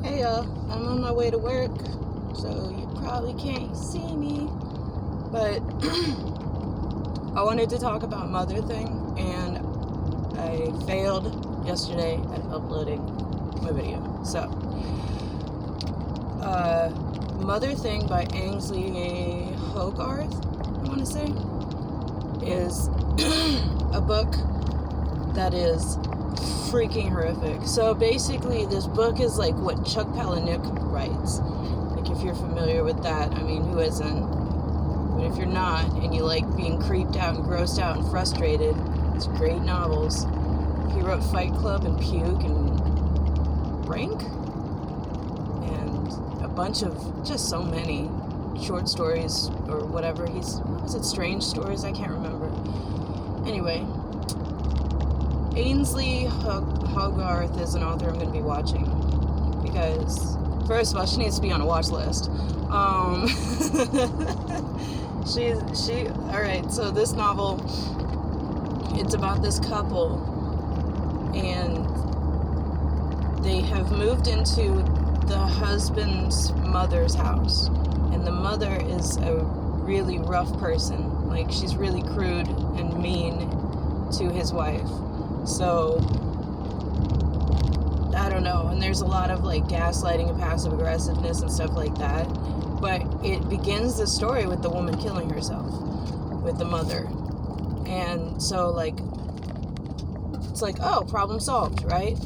Hey y'all, I'm on my way to work, so you probably can't see me, but I wanted to talk about Motherthing, and I failed yesterday at uploading my video. So, Motherthing by Ainsley Hogarth, I want to say, is a book that is freaking horrific. So basically this book is like what Chuck Palahniuk writes. Like, if you're familiar with that, I mean, who isn't? But if you're not, and you like being creeped out and grossed out and frustrated, it's great novels. He wrote Fight Club and Puke and Brink and a bunch of, just so many short stories or whatever. What was it, strange stories? I can't remember. Anyway, Ainsley Hogarth is an author I'm going to be watching because, first of all, she needs to be on a watch list. Alright, so this novel, it's about this couple, and they have moved into the husband's mother's house, and the mother is a really rough person. Like, she's really crude and mean to his wife. So, I don't know, and there's a lot of like gaslighting and passive aggressiveness and stuff like that, but it begins the story with the woman killing herself, with the mother, and so like, it's like, oh, problem solved, right?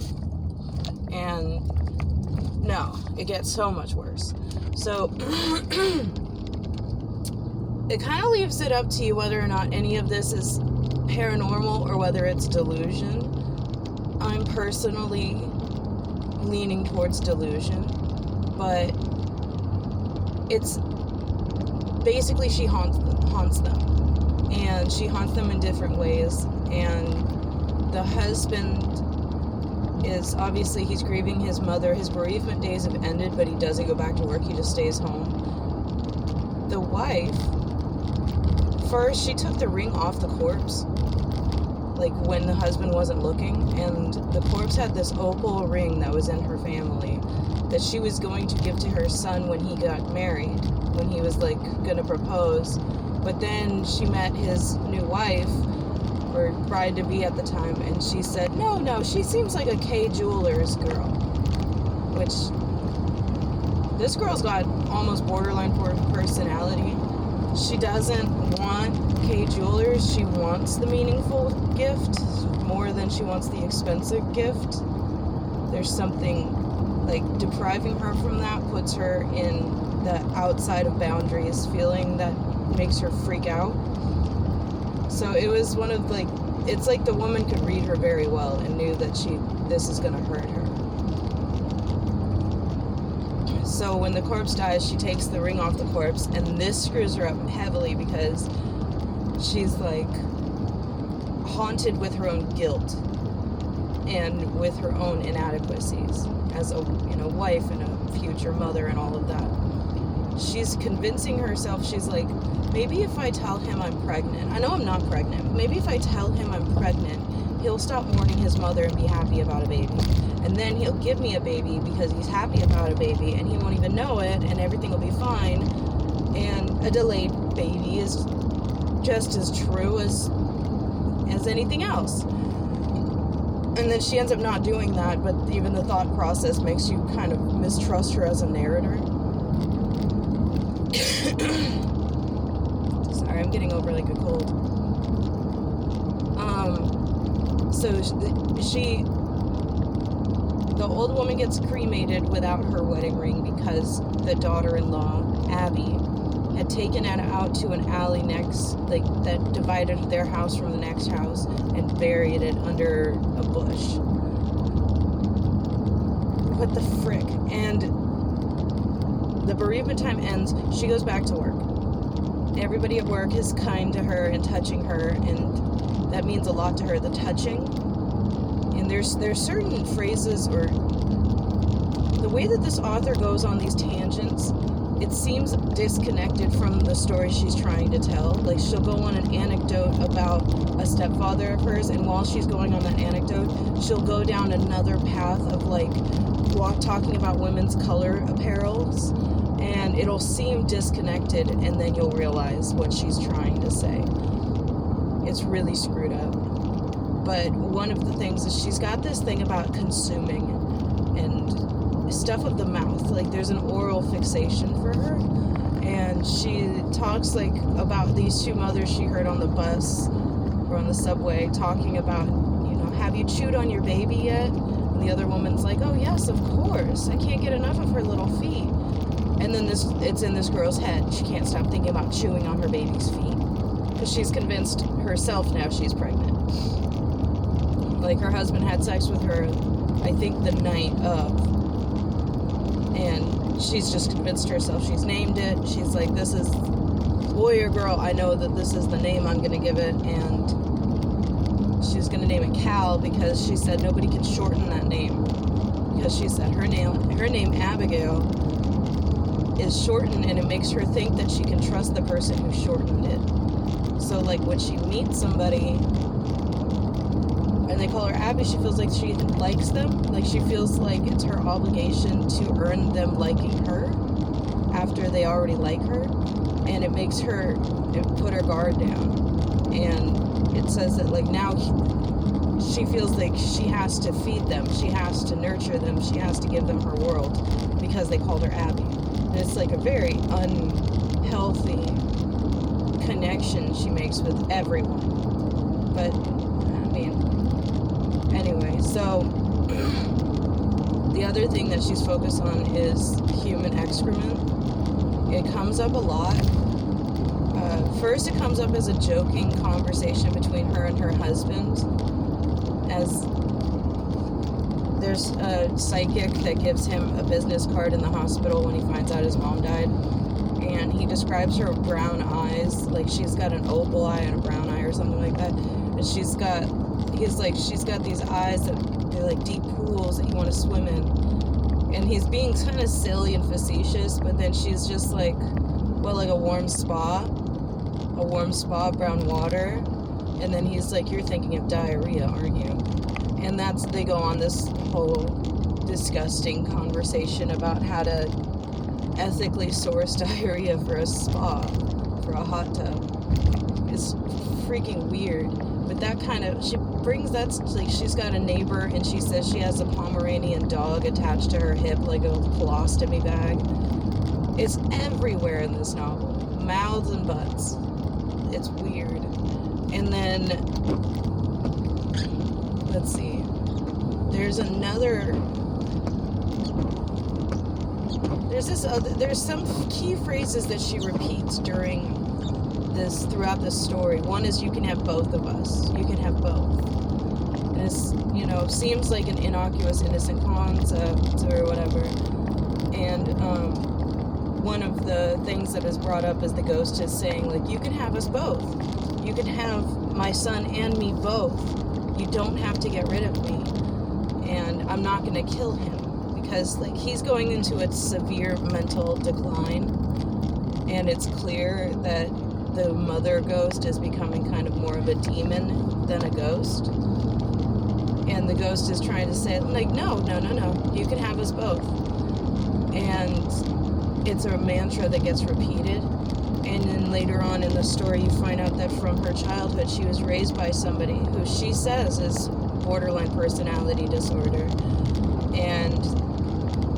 And no, it gets so much worse. So, it kind of leaves it up to you whether or not any of this is paranormal or whether it's delusion. I'm personally leaning towards delusion, but it's basically she haunts them, and she haunts them in different ways. And the husband is obviously, he's grieving his mother. His bereavement days have ended, but he doesn't go back to work. He just stays home. The wife, first, she took the ring off the corpse, like when the husband wasn't looking, and the corpse had this opal ring that was in her family that she was going to give to her son when he got married, when he was like gonna propose. But then she met his new wife, or bride-to-be at the time, and she said, no, she seems like a Kay Jewelers girl, which, this girl's got almost borderline personality. She doesn't want Kay Jewelers. She wants the meaningful gift more than she wants the expensive gift. There's something, like, depriving her from that puts her in the outside of boundaries feeling that makes her freak out. So it was one of, like, it's like the woman could read her very well and knew that this is gonna hurt her. So when the corpse dies, she takes the ring off the corpse, and this screws her up heavily because she's like haunted with her own guilt and with her own inadequacies as a wife and a future mother and all of that. She's convincing herself, she's like, maybe if I tell him I'm pregnant, I know I'm not pregnant, but maybe if I tell him I'm pregnant, he'll stop mourning his mother and be happy about a baby. And then he'll give me a baby because he's happy about a baby, and he won't even know it, and everything will be fine. And a delayed baby is just as true as anything else. And then she ends up not doing that, but even the thought process makes you kind of mistrust her as a narrator. Sorry, I'm getting over like a cold. So the old woman gets cremated without her wedding ring because the daughter-in-law, Abby, had taken it out to an alley that divided their house from the next house and buried it under a bush. What the frick? And the bereavement time ends, she goes back to work. Everybody at work is kind to her and touching her, and that means a lot to her, the touching. And there's certain phrases, or the way that this author goes on these tangents, it seems disconnected from the story she's trying to tell. Like, she'll go on an anecdote about a stepfather of hers, and while she's going on that anecdote, she'll go down another path of like talking about women's color apparels, and it'll seem disconnected, and then you'll realize what she's trying to say. It's really screwed up. But one of the things is she's got this thing about consuming and stuff of the mouth. Like, there's an oral fixation for her, and she talks like about these two mothers she heard on the bus or on the subway talking about, have you chewed on your baby yet? And the other woman's like, oh yes, of course, I can't get enough of her little feet. And then it's in this girl's head. She can't stop thinking about chewing on her baby's feet because she's convinced herself now she's pregnant. Like, her husband had sex with her, I think the night of, and she's just convinced herself. She's named it. She's like, this is boy or girl, I know that this is the name I'm going to give it, and she's going to name it Cal because she said nobody can shorten that name, because she said her name Abigail is shortened, and it makes her think that she can trust the person who shortened it. So, like, when she meets somebody and they call her Abby, she feels like she likes them. Like, she feels like it's her obligation to earn them liking her after they already like her, and it makes her put her guard down. And it says that, like, now she feels like she has to feed them, she has to nurture them, she has to give them her world because they called her Abby. And it's like a very unhealthy connection she makes with everyone. But I mean, anyway, so the other thing that she's focused on is human excrement. It comes up a lot. First, it comes up as a joking conversation between her and her husband, as there's a psychic that gives him a business card in the hospital when he finds out his mom died, and he describes her brown eyes, like she's got an opal eye and a brown eye or something like that, and she's got these eyes that they're like deep pools that you want to swim in, and he's being kind of silly and facetious, but then she's just like, well, like a warm spa, brown water, and then he's like, you're thinking of diarrhea, aren't you? And they go on this whole disgusting conversation about how to ethically source diarrhea for a spa, for a hot tub. It's freaking weird. But that kind of, that's like, she's got a neighbor, and she says she has a Pomeranian dog attached to her hip, like a colostomy bag. It's everywhere in this novel. Mouths and butts. It's weird. And then, let's see. There's some key phrases that she repeats throughout this story. One is, you can have both of us. You can have both. And it's, seems like an innocuous, innocent concept or whatever. And, one of the things that is brought up is the ghost is saying, like, you can have us both. You can have my son and me both. You don't have to get rid of me. And I'm not going to kill him, because, like, he's going into a severe mental decline, and it's clear that the mother ghost is becoming kind of more of a demon than a ghost. And the ghost is trying to say, like, no, you can have us both. And it's a mantra that gets repeated. And then later on in the story, you find out that from her childhood, she was raised by somebody who she says is borderline personality disorder. And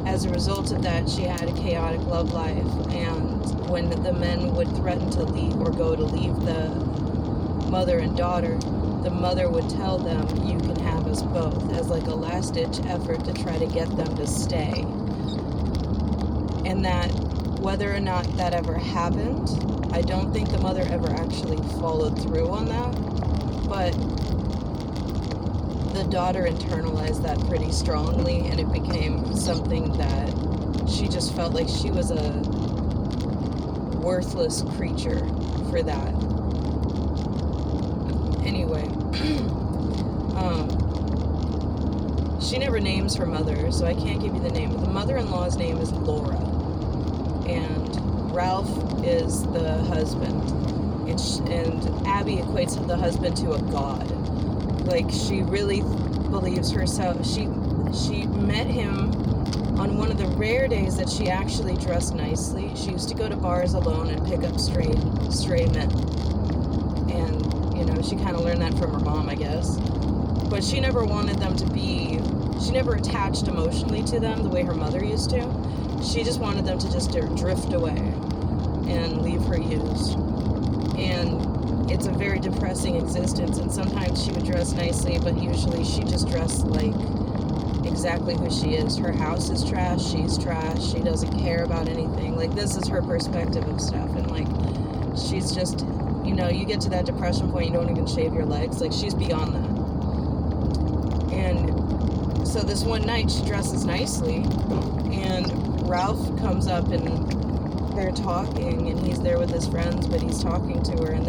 as a result of that, she had a chaotic love life. And when the men would threaten to leave or go to leave the mother and daughter, the mother would tell them, you can have us both, as like a last-ditch effort to try to get them to stay. And that, whether or not that ever happened, I don't think the mother ever actually followed through on that, but the daughter internalized that pretty strongly, and it became something that she just felt like she was a worthless creature for that. Anyway, she never names her mother, so I can't give you the name, but the mother-in-law's name is Laura. And Ralph is the husband, and Abby equates the husband to a god. Like, she really believes herself. She met him On one of the rare days that she actually dressed nicely, she used to go to bars alone and pick up stray men. And, she kind of learned that from her mom, I guess. But she never wanted them to be, she never attached emotionally to them the way her mother used to. She just wanted them to just drift away and leave her used. And it's a very depressing existence, and sometimes she would dress nicely, but usually she just dressed like exactly who she is. Her house is trash, she's trash, she doesn't care about anything. Like, this is her perspective of stuff, and like, she's just, you get to that depression point, you don't even shave your legs. Like, she's beyond that. And so this one night she dresses nicely, and Ralph comes up and they're talking, and he's there with his friends, but he's talking to her, and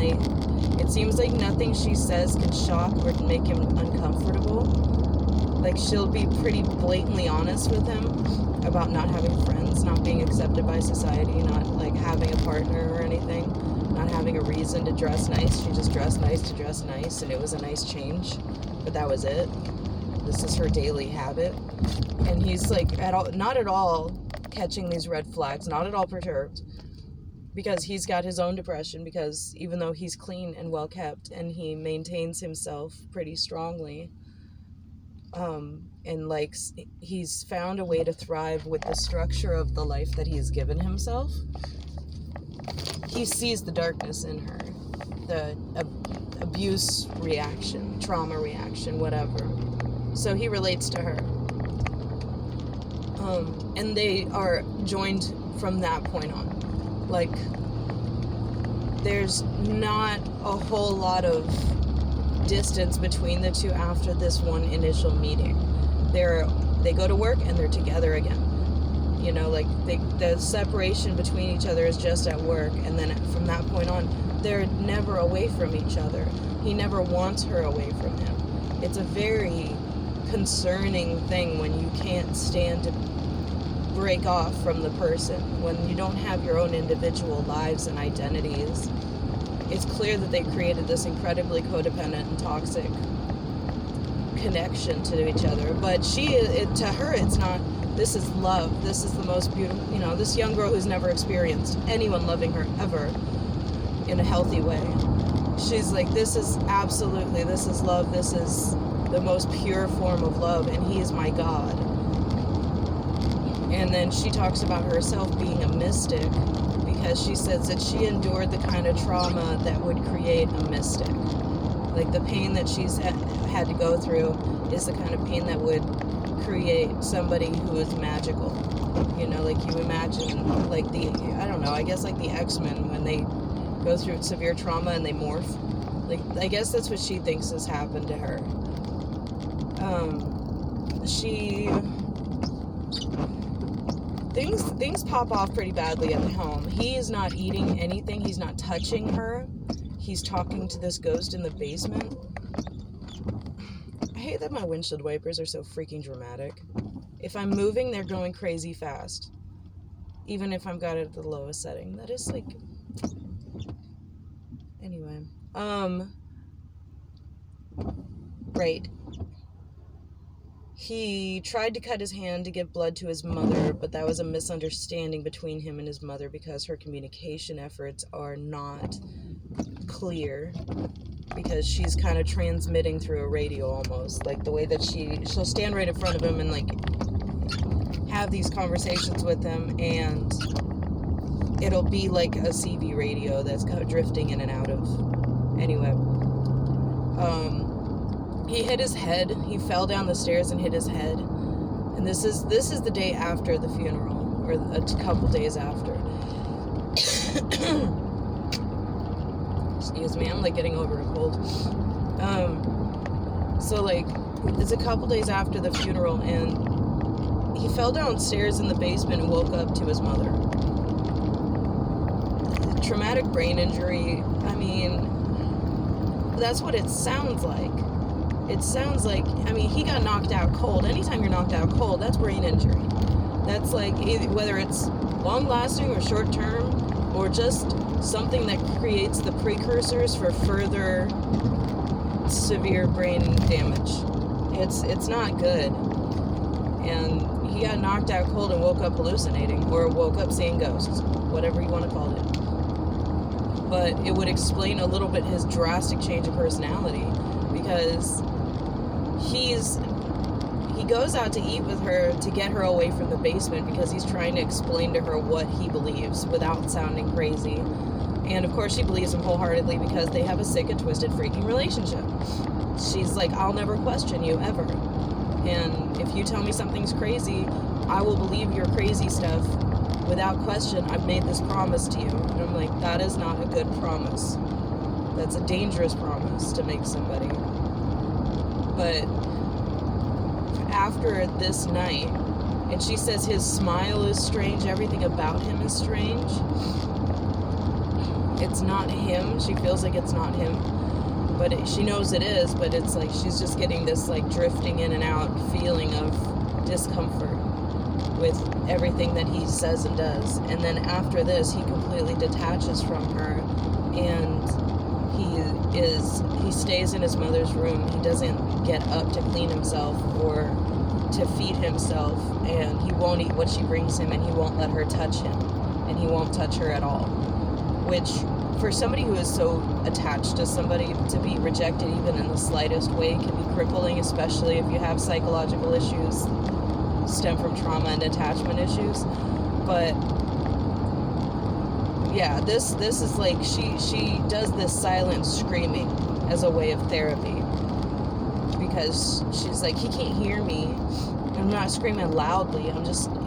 it seems like nothing she says can shock or make him uncomfortable. Like, she'll be pretty blatantly honest with him about not having friends, not being accepted by society, not like having a partner or anything, not having a reason to dress nice. She just dressed nice to dress nice, and it was a nice change, but that was it. This is her daily habit. And he's like, not at all catching these red flags, not at all perturbed, because he's got his own depression, because even though he's clean and well kept and he maintains himself pretty strongly, and like, he's found a way to thrive with the structure of the life that he's given himself, he sees the darkness in her, the abuse reaction, trauma reaction, whatever. So he relates to her. And they are joined from that point on. Like, there's not a whole lot of distance between the two after this one initial meeting. They go to work and they're together again. Like, the separation between each other is just at work, and then from that point on, they're never away from each other. He never wants her away from him. It's a very concerning thing when you can't stand to break off from the person, when you don't have your own individual lives and identities. It's clear that they created this incredibly codependent and toxic connection to each other, but to her it's not. This is love. This is the most beautiful, this young girl who's never experienced anyone loving her ever in a healthy way. She's like, this is love. This is the most pure form of love, and he is my God. And then she talks about herself being a mystic, because she says that she endured the kind of trauma that would create a mystic. Like, the pain that she's had to go through is the kind of pain that would create somebody who is magical. Like, you imagine, like, I guess like the X-Men, when they go through severe trauma and they morph. Like, I guess that's what she thinks has happened to her. Things pop off pretty badly at the home. He is not eating anything. He's not touching her. He's talking to this ghost in the basement. I hate that my windshield wipers are so freaking dramatic. If I'm moving, they're going crazy fast. Even if I've got it at the lowest setting. That is like... Anyway. Right. He tried to cut his hand to give blood to his mother, but that was a misunderstanding between him and his mother, because her communication efforts are not clear, because she's kind of transmitting through a radio almost, like the way that she'll stand right in front of him and like have these conversations with him, and it'll be like a CV radio that's kind of drifting in and out of. Anyway, he hit his head. He fell down the stairs and hit his head. And this is the day after the funeral, or a couple days after. Excuse me, I'm like getting over a cold. So like, it's a couple days after the funeral, and he fell downstairs in the basement and woke up to his mother. Traumatic brain injury. I mean, that's what it sounds like. It sounds like, I mean, he got knocked out cold. Anytime you're knocked out cold, that's brain injury. That's like, whether it's long-lasting or short-term, or just something that creates the precursors for further severe brain damage. It's not good. and he got knocked out cold and woke up hallucinating, or woke up seeing ghosts, whatever you want to call it. But it would explain a little bit his drastic change of personality, because he goes out to eat with her to get her away from the basement, because he's trying to explain to her what he believes without sounding crazy. And of course she believes him wholeheartedly, because they have a sick and twisted freaking relationship. She's like, I'll never question you ever, and if you tell me something's crazy, I will believe your crazy stuff without question. I've made this promise to you. And I'm like, that is not a good promise. That's a dangerous promise to make somebody. But after this night, and she says his smile is strange, everything about him is strange. It's not him. She feels like it's not him, but she knows it is, but it's like she's just getting this like drifting in and out feeling of discomfort with everything that he says and does. And then after this, he completely detaches from her, and he stays in his mother's room. He doesn't get up to clean himself or to feed himself, and he won't eat what she brings him, and he won't let her touch him, and he won't touch her at all. Which, for somebody who is so attached to somebody, to be rejected even in the slightest way can be crippling, especially if you have psychological issues stem from trauma and attachment issues. But yeah, this is like, she does this silent screaming as a way of therapy, because she's like, he can't hear me, I'm not screaming loudly,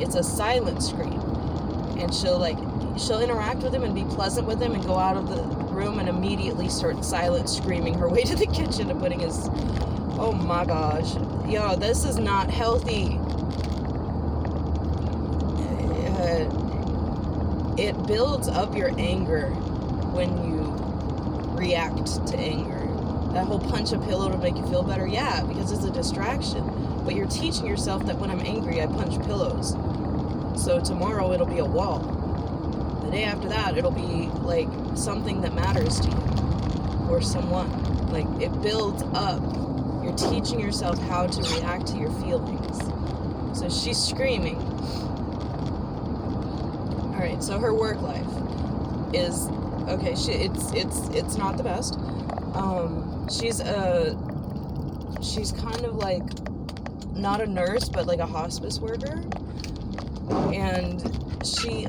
it's a silent scream. And she'll interact with him and be pleasant with him and go out of the room and immediately start silent screaming her way to the kitchen and putting his, oh my gosh, yo, this is not healthy. It builds up your anger when you react to anger. That whole punch a pillow to make you feel better, yeah, because it's a distraction. But you're teaching yourself that when I'm angry, I punch pillows. So tomorrow it'll be a wall. The day after that, it'll be like something that matters to you or someone. Like, it builds up. You're teaching yourself how to react to your feelings. So she's screaming. All right, so her work life is okay. It's not the best. She's kind of like not a nurse, but like a hospice worker, and she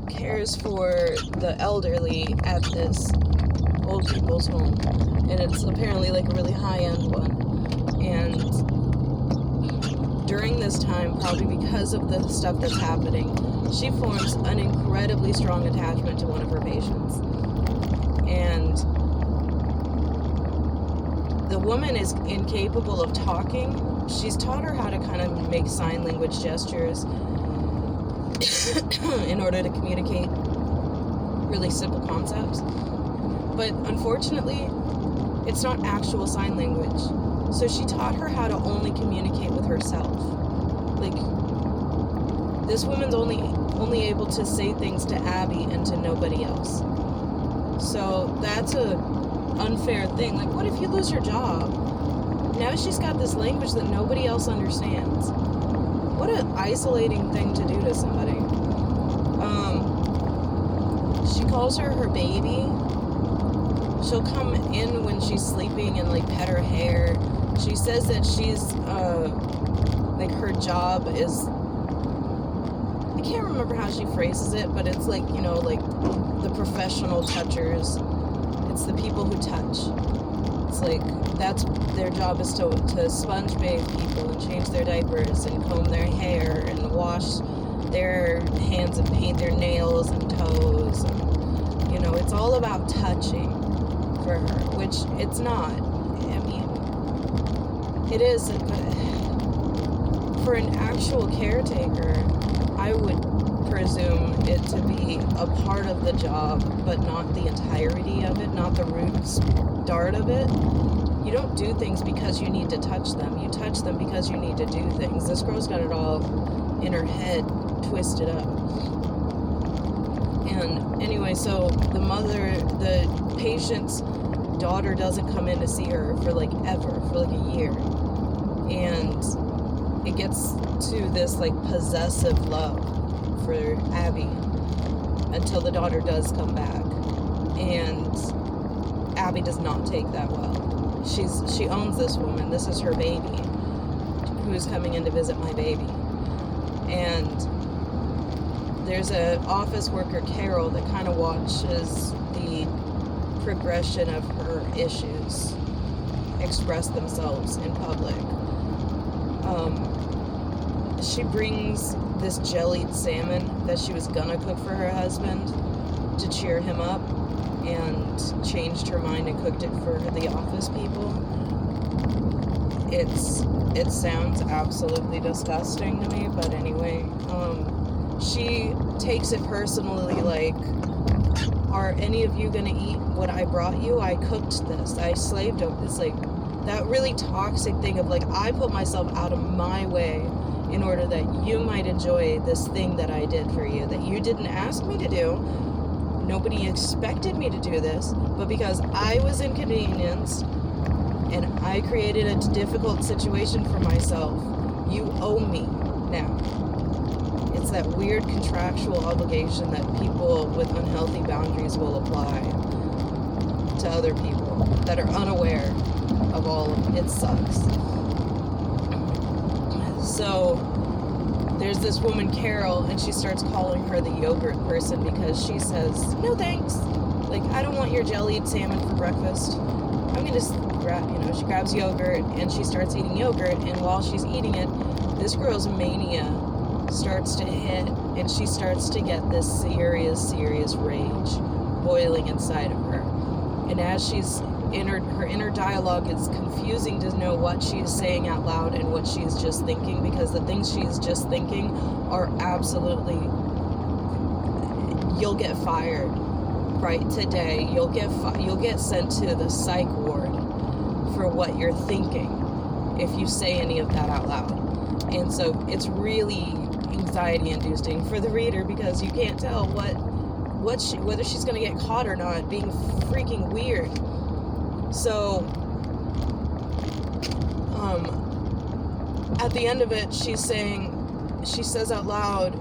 cares for the elderly at this old people's home, and it's apparently like a really high-end one. And during this time, probably because of the stuff that's happening, she forms an incredibly strong attachment to one of her patients. And the woman is incapable of talking. She's taught her how to kind of make sign language gestures in order to communicate really simple concepts. But unfortunately, it's not actual sign language. So she taught her how to only communicate with herself. Like, this woman's only able to say things to Abby and to nobody else. So that's a unfair thing. Like, what if you lose your job? Now she's got this language that nobody else understands. What an isolating thing to do to somebody. She calls her baby. She'll come in when she's sleeping and like pet her hair. She says that she's like, her job is, I can't remember how she phrases it, but it's like, you know, like the professional touchers. It's the people who touch. It's like, that's their job, is to sponge bathe people and change their diapers and comb their hair and wash their hands and paint their nails and toes. And, you know, it's all about touching for her, which it's not. I mean, it is, but for an actual caretaker, I would presume it to be a part of the job, but not the entirety of it, not the root start of it. You don't do things because you need to touch them. You touch them because you need to do things. This girl's got it all in her head twisted up. And anyway, so the patient's daughter doesn't come in to see her for like ever, for like a year. And it gets to this like possessive love for Abby until the daughter does come back, and Abby does not take that well. She owns this woman. This is her baby, who's coming in to visit my baby. And there's an office worker, Carol, that kind of watches the progression of her issues express themselves in public. She brings this jellied salmon that she was gonna cook for her husband to cheer him up, and changed her mind and cooked it for the office people. It sounds absolutely disgusting to me, but anyway, she takes it personally, like, are any of you gonna eat what I brought you? I cooked this. I slaved over this. Like, that really toxic thing of, like, I put myself out of my way in order that you might enjoy this thing that I did for you, that you didn't ask me to do. Nobody expected me to do this, but because I was inconvenienced and I created a difficult situation for myself, you owe me now. It's that weird contractual obligation that people with unhealthy boundaries will apply to other people that are unaware of all of it. It sucks. So there's this woman, Carol, and she starts calling her the yogurt person because she says, no thanks. Like, I don't want your jellied salmon for breakfast. I'm gonna just grab, she grabs yogurt and she starts eating yogurt, and while she's eating it, this girl's mania starts to hit, and she starts to get this serious rage boiling inside of her. And as she's her inner dialogue, it's confusing to know what she is saying out loud and what she's just thinking, because the things she's just thinking are absolutely, you'll get fired right today. You'll get sent to the psych ward for what you're thinking if you say any of that out loud. And so it's really anxiety inducing for the reader, because you can't tell whether she's going to get caught or not being freaking weird. So, at the end of it, she says out loud,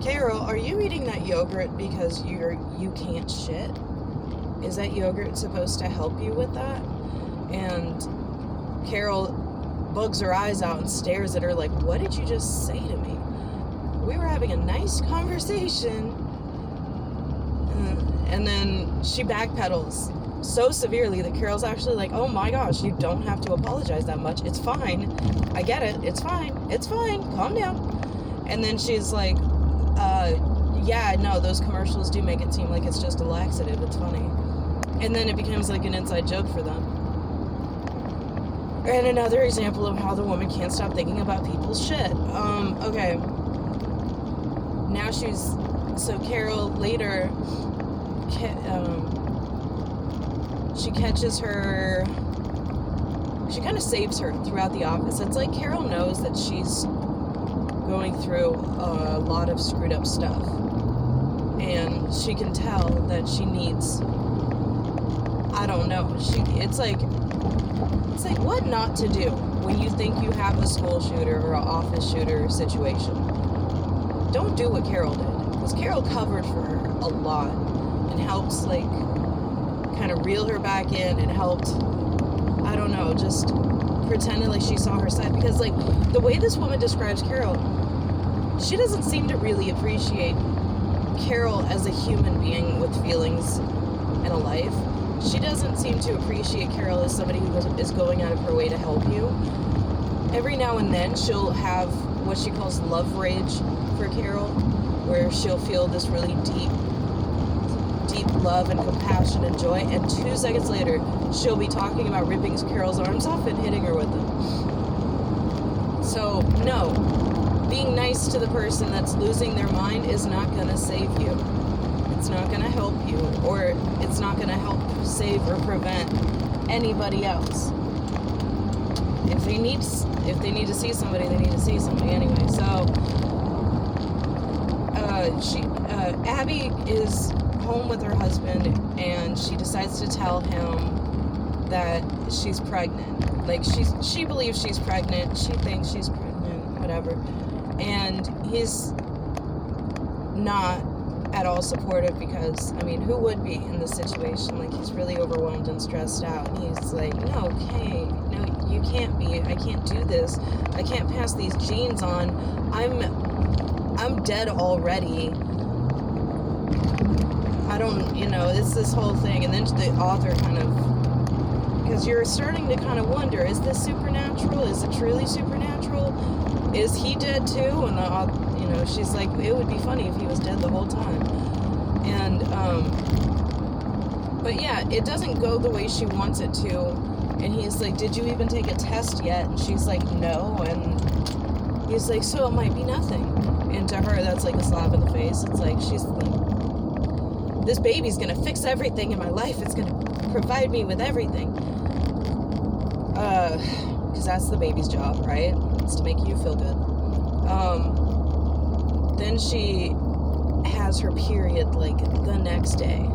Carol, are you eating that yogurt because you can't shit? Is that yogurt supposed to help you with that? And Carol bugs her eyes out and stares at her like, what did you just say to me? We were having a nice conversation. And then she backpedals so severely that Carol's actually like, oh my gosh, you don't have to apologize that much. It's fine. I get it. It's fine. It's fine. Calm down. And then she's like, yeah, no, those commercials do make it seem like it's just a laxative. It's funny. And then it becomes like an inside joke for them. And another example of how the woman can't stop thinking about people's shit. Okay. Now so Carol later, she catches her, she kind of saves her throughout the office. It's like Carol knows that she's going through a lot of screwed up stuff, and she can tell that she needs, I don't know, it's like what not to do when you think you have a school shooter or an office shooter situation. Don't do what Carol did, because Carol covered for her a lot and helps like kind of reel her back in and helped, I don't know, just pretended like she saw her side, because like the way this woman describes Carol, she doesn't seem to really appreciate Carol as a human being with feelings and a life. She doesn't seem to appreciate Carol as somebody who is going out of her way to help you. Every now and then she'll have what she calls love rage for Carol, where she'll feel this really deep love and compassion and joy, and 2 seconds later she'll be talking about ripping Carol's arms off and hitting her with them. So no, being nice to the person that's losing their mind is not gonna save you. It's not gonna help you, or it's not gonna help save or prevent anybody else. If they need to see somebody, they need to see somebody anyway. So Abby is home with her husband, and she decides to tell him that she's pregnant. Like, she believes she's pregnant. She thinks she's pregnant. whatever. And he's not at all supportive because, I mean, who would be in this situation? Like, he's really overwhelmed and stressed out. And he's like, no, Kay, no, you can't be. I can't do this. I can't pass these genes on. I'm dead already. I don't, it's this whole thing. And then the author kind of, because you're starting to kind of wonder, is this supernatural? Is it truly supernatural? Is he dead too? And she's like, it would be funny if he was dead the whole time. And, but yeah, it doesn't go the way she wants it to. And he's like, did you even take a test yet? And she's like, no. And he's like, so it might be nothing. And to her, that's like a slap in the face. It's like, she's like, this baby's gonna fix everything in my life. It's gonna provide me with everything. Because that's the baby's job, right? It's to make you feel good. Then she has her period, like, the next day.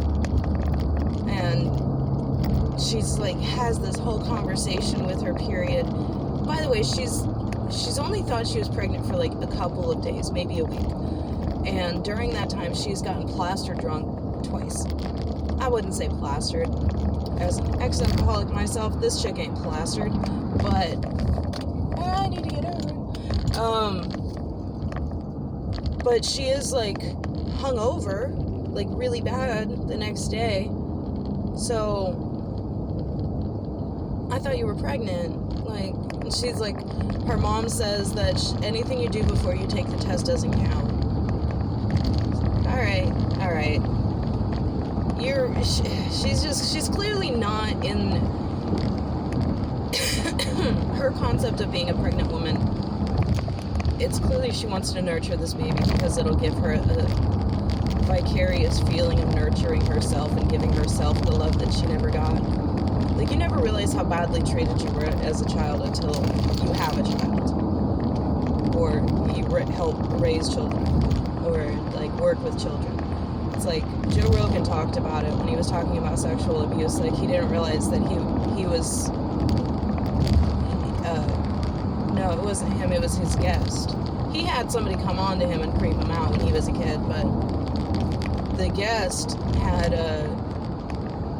And she's, like, has this whole conversation with her period. By the way, she's only thought she was pregnant for, like, a couple of days, maybe a week. And during that time, she's gotten plastered drunk twice. I wouldn't say plastered. As an ex-alcoholic myself, this chick ain't plastered. But I need to get over it. But she is, like, hungover, like, really bad the next day. So I thought you were pregnant. Like, and she's like, her mom says that anything you do before you take the test doesn't count. All right. She's clearly not in her concept of being a pregnant woman. It's clearly she wants to nurture this baby because it'll give her a vicarious feeling of nurturing herself and giving herself the love that she never got. Like, you never realize how badly treated you were as a child until you have a child. Or you help raise children. Or, like, work with children. It's like, Joe Rogan talked about it when he was talking about sexual abuse. Like, he didn't realize that he was... no, it wasn't him, it was his guest. He had somebody come on to him and creep him out when he was a kid, but the guest had a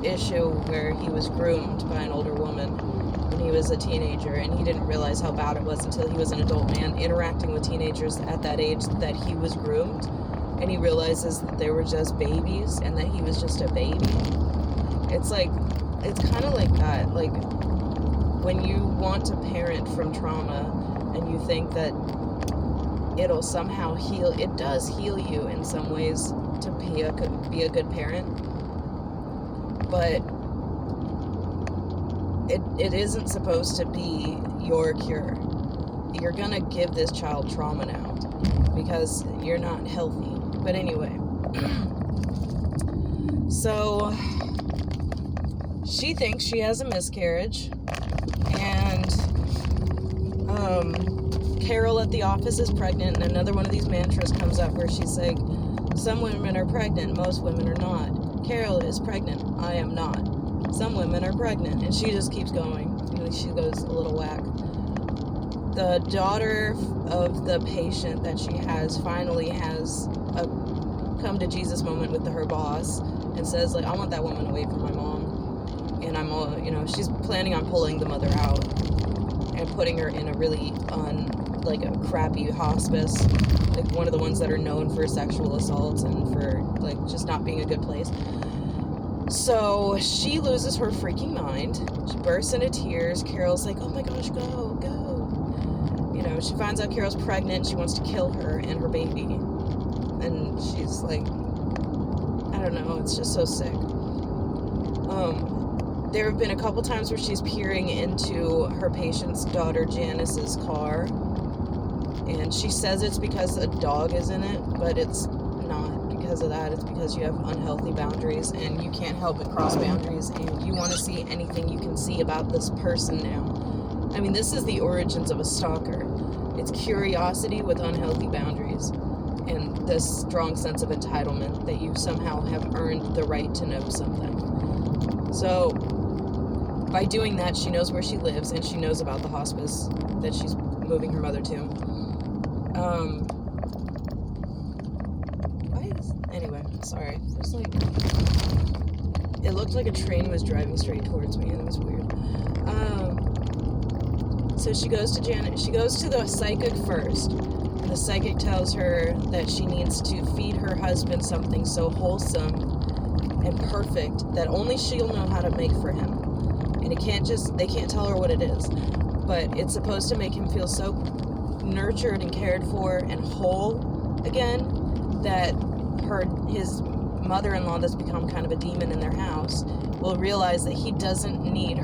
issue where he was groomed by an older woman when he was a teenager, and he didn't realize how bad it was until he was an adult man interacting with teenagers at that age that he was groomed, and he realizes that they were just babies and that he was just a baby. It's like, it's kind of like that, like when you want to parent from trauma and you think that it'll somehow heal, it does heal you in some ways to be a good parent, but it isn't supposed to be your cure. You're gonna give this child trauma now because you're not healthy. But anyway, so she thinks she has a miscarriage, and Carol at the office is pregnant, and another one of these mantras comes up where she's like, some women are pregnant, most women are not. Carol is pregnant, I am not. Some women are pregnant, and she just keeps going. She goes a little whack. The daughter of the patient that she has finally has a come to Jesus moment with her boss and says, like, I want that woman away from my mom. And I'm all, she's planning on pulling the mother out and putting her in a really like a crappy hospice, like one of the ones that are known for sexual assaults and for, like, just not being a good place. So she loses her freaking mind. She bursts into tears. Carol's like, oh my gosh, go. She finds out Carol's pregnant. She wants to kill her and her baby. And she's like, I don't know, it's just so sick. There have been a couple times where she's peering into her patient's daughter Janice's car, and she says it's because a dog is in it, but it's not because of that. It's because you have unhealthy boundaries, and you can't help but cross boundaries, and you want to see anything you can see about this person now. I mean, this is the origins of a stalker. It's curiosity with unhealthy boundaries, and this strong sense of entitlement that you somehow have earned the right to know something. So, by doing that, she knows where she lives, and she knows about the hospice that she's moving her mother to. Anyway, sorry. There's like, it looked like a train was driving straight towards me, and it was weird. So she goes to Janet. She goes to the psychic first, and the psychic tells her that she needs to feed her husband something so wholesome and perfect that only she'll know how to make for him. And they can't tell her what it is, but it's supposed to make him feel so nurtured and cared for and whole again that his mother-in-law that's become kind of a demon in their house will realize that he doesn't need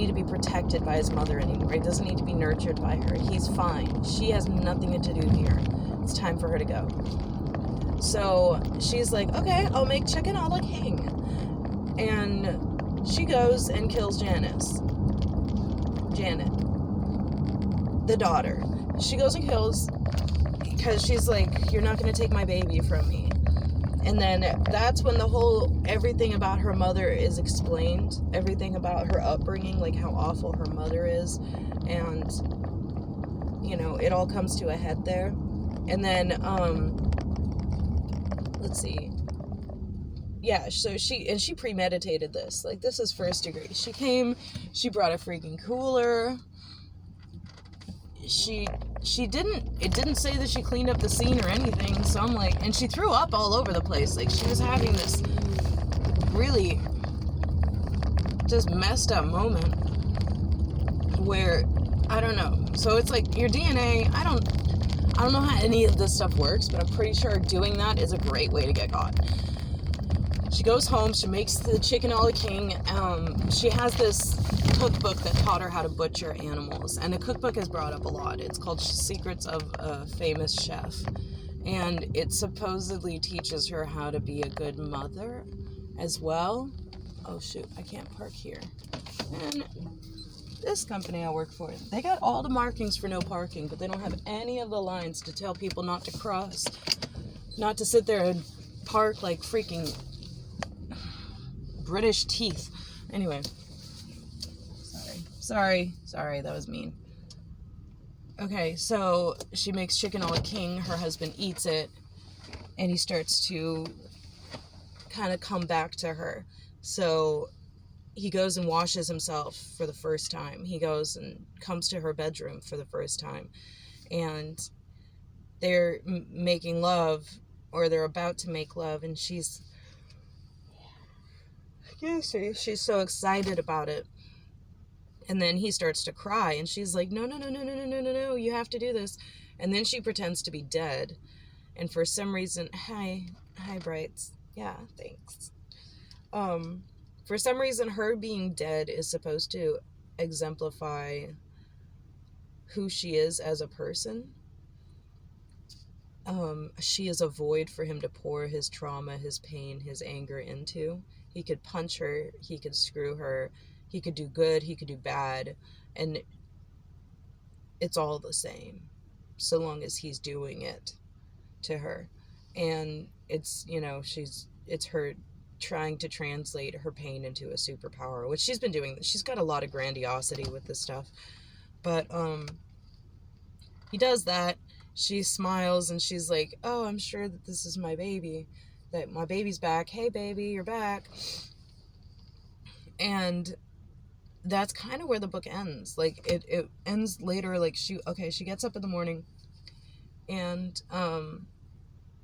to be protected by his mother anymore. He doesn't need to be nurtured by her. He's fine. She has nothing to do here. It's time for her to go. So she's like, okay, I'll make chicken a la king. And she goes and kills Janet, the daughter. She goes and kills because she's like, you're not going to take my baby from me. And then that's when everything about her mother is explained. Everything about her upbringing, like how awful her mother is. And, it all comes to a head there. And then, let's see. Yeah, so she premeditated this. Like, this is first degree. She brought a freaking cooler. It didn't say that she cleaned up the scene or anything, so I'm like, and she threw up all over the place. Like, she was having this really just messed up moment where, I don't know. So it's like, your DNA, I don't know how any of this stuff works, but I'm pretty sure doing that is a great way to get caught. She goes home, she makes the chicken a la king. She has this cookbook that taught her how to butcher animals, and the cookbook is brought up a lot. It's called Secrets of a Famous Chef, and it supposedly teaches her how to be a good mother as well. Oh shoot, I can't park here. And this company I work for, they got all the markings for no parking, but they don't have any of the lines to tell people not to cross, not to sit there and park like freaking British teeth. Anyway, sorry, that was mean. Okay, so she makes chicken a la king. Her husband eats it, and he starts to kind of come back to her. So he goes and washes himself for the first time. He goes and comes to her bedroom for the first time, and they're making love, or they're about to make love, and she's so excited about it. And then he starts to cry, and she's like, no, you have to do this. And then she pretends to be dead. And for some reason, hi, Brights. Yeah, thanks. For some reason, her being dead is supposed to exemplify who she is as a person. She is a void for him to pour his trauma, his pain, his anger into. He could punch her, he could screw her, he could do good, he could do bad, and it's all the same, so long as he's doing it to her. And it's, it's her trying to translate her pain into a superpower, which she's been doing. She's got a lot of grandiosity with this stuff. But, he does that. She smiles, and she's like, oh, I'm sure that this is my baby, that my baby's back. Hey, baby, you're back. And that's kind of where the book ends. Like, it ends later. Like, she gets up in the morning, and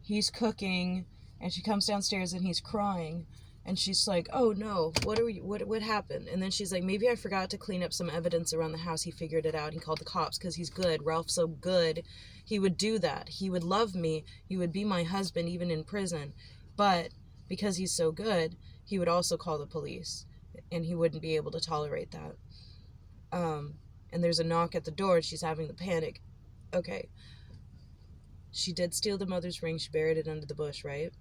he's cooking, and she comes downstairs, and he's crying, and she's like, oh no, what happened? And then she's like, maybe I forgot to clean up some evidence around the house. He figured it out. He called the cops because he's good. Ralph's so good. He would do that. He would love me. He would be my husband even in prison. But because he's so good, he would also call the police, and he wouldn't be able to tolerate that. And there's a knock at the door, and she's having the panic. Okay. She did steal the mother's ring. She buried it under the bush, right?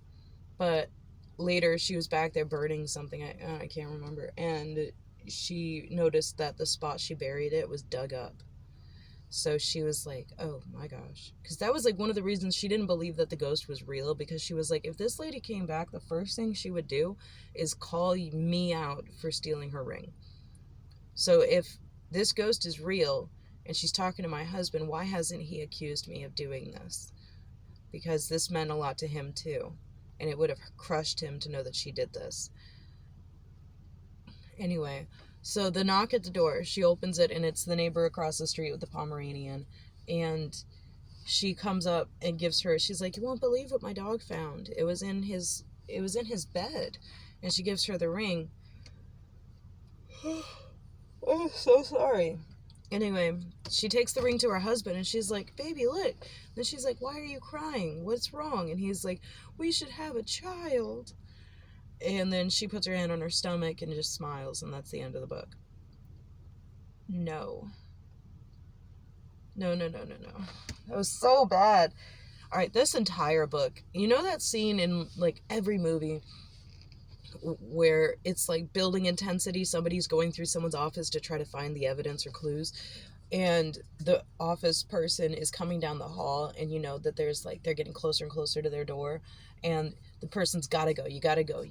But later she was back there burning something. I can't remember. And she noticed that the spot she buried it was dug up. So she was like, oh my gosh. Because that was like one of the reasons she didn't believe that the ghost was real. Because she was like, if this lady came back, the first thing she would do is call me out for stealing her ring. So if this ghost is real, And she's talking to my husband, why hasn't he accused me of doing this? Because this meant a lot to him too. And it would have crushed him to know that she did this. Anyway, so the knock at the door, she opens it, and it's the neighbor across the street with the Pomeranian. And she comes up and gives her, she's like, you won't believe what my dog found. It was in his bed. And she gives her the ring. I'm so sorry. Anyway, she takes the ring to her husband, and she's like, baby, look. Then she's like, why are you crying? What's wrong? And he's like, we should have a child. And then she puts her hand on her stomach and just smiles, and that's the end of the book. No. No. That was so bad. All right, this entire book, you know that scene in like every movie where it's like building intensity, somebody's going through someone's office to try to find the evidence or clues, and the office person is coming down the hall, and you know that there's like, they're getting closer and closer to their door, and the person's gotta go, you gotta go,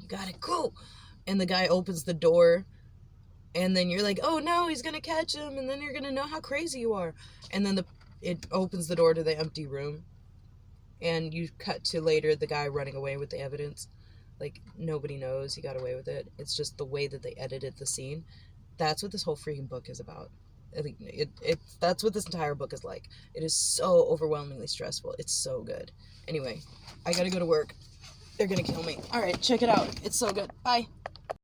and the guy opens the door, and then you're like, oh no, he's gonna catch him, and then you're gonna know how crazy you are, and then it opens the door to the empty room, and you cut to later the guy running away with the evidence. Like, nobody knows he got away with it. It's just the way that they edited the scene. That's what this whole freaking book is about. That's what this entire book is like. It is so overwhelmingly stressful. It's so good. Anyway, I gotta go to work. They're gonna kill me. All right, check it out. It's so good. Bye.